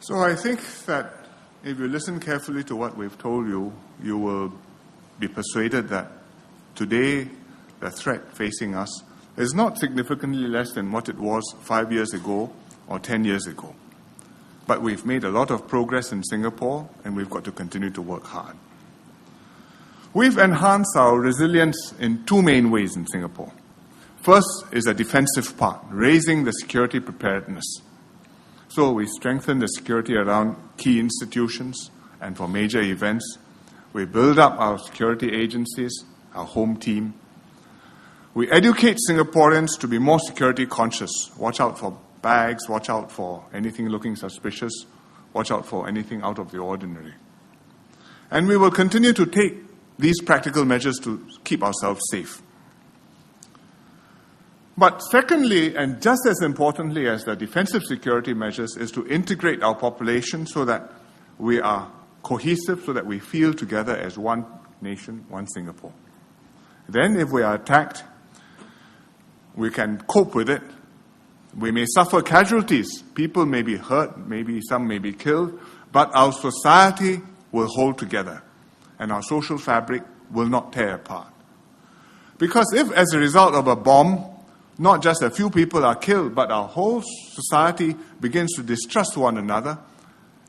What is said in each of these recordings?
So I think that if you listen carefully to what we've told you, you will be persuaded that today the threat facing us is not significantly less than what it was 5 years ago or 10 years ago. But we've made a lot of progress in Singapore, and we've got to continue to work hard. We've enhanced our resilience in two main ways in Singapore. First is a defensive part, raising the security preparedness. So we strengthen the security around key institutions and for major events. We build up our security agencies, our home team. We educate Singaporeans to be more security conscious. Watch out for bags, watch out for anything looking suspicious, watch out for anything out of the ordinary. And we will continue to take these practical measures to keep ourselves safe. But secondly, and just as importantly as the defensive security measures, is to integrate our population so that we are cohesive, so that we feel together as one nation, one Singapore. Then if we are attacked, we can cope with it. We may suffer casualties. People may be hurt, maybe some may be killed, but our society will hold together and our social fabric will not tear apart. Because if as a result of a bomb, not just a few people are killed, but our whole society begins to distrust one another,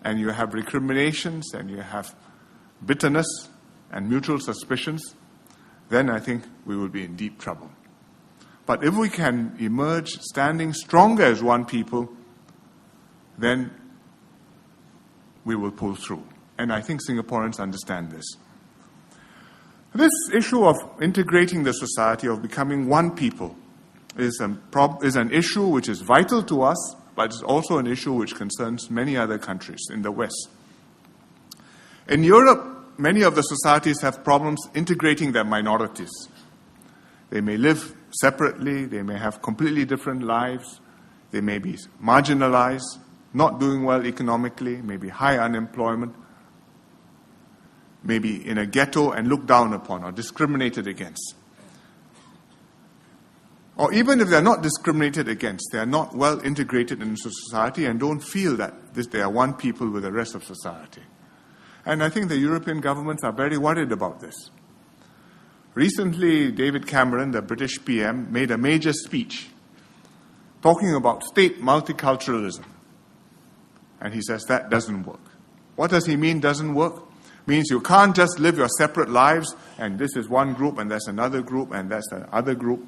and you have recriminations, and you have bitterness and mutual suspicions, then I think we will be in deep trouble. But if we can emerge standing stronger as one people, then we will pull through. And I think Singaporeans understand this. This issue of integrating the society, of becoming one people, is an issue which is vital to us, but it's also an issue which concerns many other countries in the West. In Europe, many of the societies have problems integrating their minorities. They may live separately, they may have completely different lives, they may be marginalized, not doing well economically, maybe high unemployment, maybe in a ghetto and looked down upon or discriminated against. Or even if they're not discriminated against, they are not well integrated into society and don't feel that they are one people with the rest of society. And I think the European governments are very worried about this. Recently, David Cameron, the British PM, made a major speech talking about state multiculturalism. And he says that doesn't work. What does he mean doesn't work? Means you can't just live your separate lives and this is one group and that's another group and that's another group.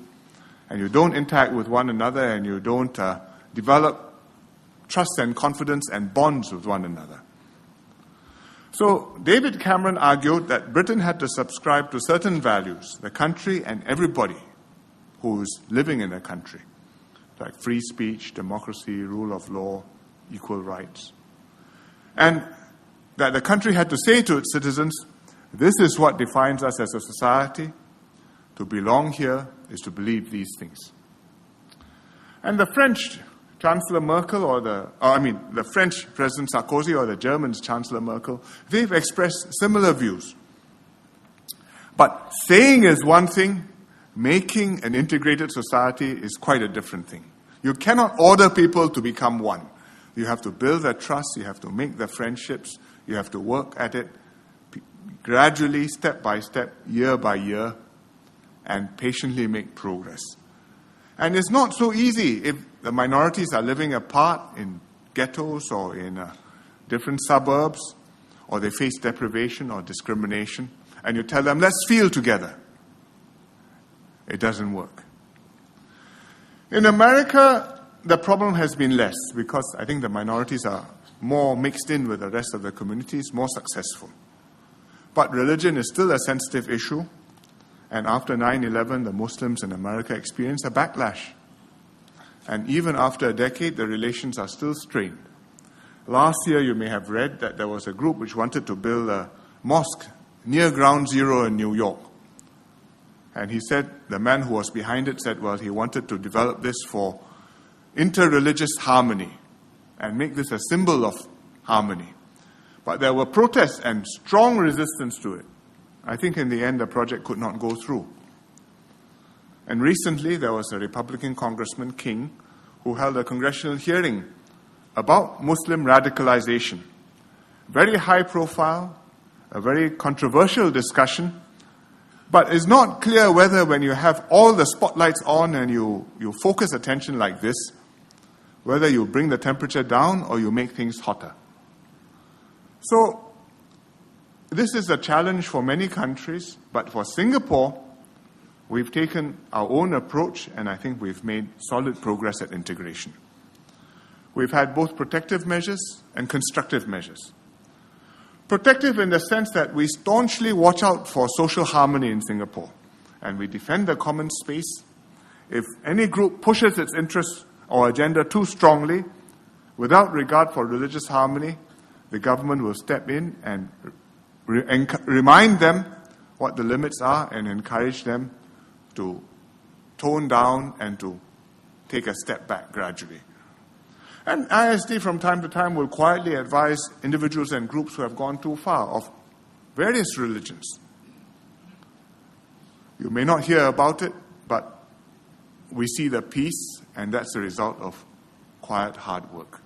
And you don't interact with one another and you don't develop trust and confidence and bonds with one another. So David Cameron argued that Britain had to subscribe to certain values, the country and everybody who is living in the country, like free speech, democracy, rule of law, equal rights. And that the country had to say to its citizens, this is what defines us as a society. To belong here is to believe these things. And the French Chancellor Merkel the French President Sarkozy or the German Chancellor Merkel, they've expressed similar views. But saying is one thing, making an integrated society is quite a different thing. You cannot order people to become one. You have to build their trust, you have to make the friendships, you have to work at it gradually, step by step, year by year, and patiently make progress. And it's not so easy if the minorities are living apart in ghettos or in different suburbs, or they face deprivation or discrimination, and you tell them, let's feel together. It doesn't work. In America, the problem has been less because I think the minorities are more mixed in with the rest of the communities, more successful. But religion is still a sensitive issue. And after 9/11, the Muslims in America experienced a backlash. And even after a decade, the relations are still strained. Last year, you may have read that there was a group which wanted to build a mosque near Ground Zero in New York. And he said, the man who was behind it said, well, he wanted to develop this for interreligious harmony and make this a symbol of harmony. But there were protests and strong resistance to it. I think in the end, the project could not go through. And recently, there was a Republican Congressman, King, who held a congressional hearing about Muslim radicalization. Very high profile, a very controversial discussion, but it's not clear whether when you have all the spotlights on and you focus attention like this, whether you bring the temperature down or you make things hotter. So, this is a challenge for many countries, but for Singapore, we've taken our own approach, and I think we've made solid progress at integration. We've had both protective measures and constructive measures. Protective in the sense that we staunchly watch out for social harmony in Singapore, and we defend the common space. If any group pushes its interests or agenda too strongly, without regard for religious harmony, the government will step in and remind them what the limits are and encourage them to tone down and to take a step back gradually. And ISD from time to time will quietly advise individuals and groups who have gone too far of various religions. You may not hear about it, but we see the peace, and that's the result of quiet, hard work.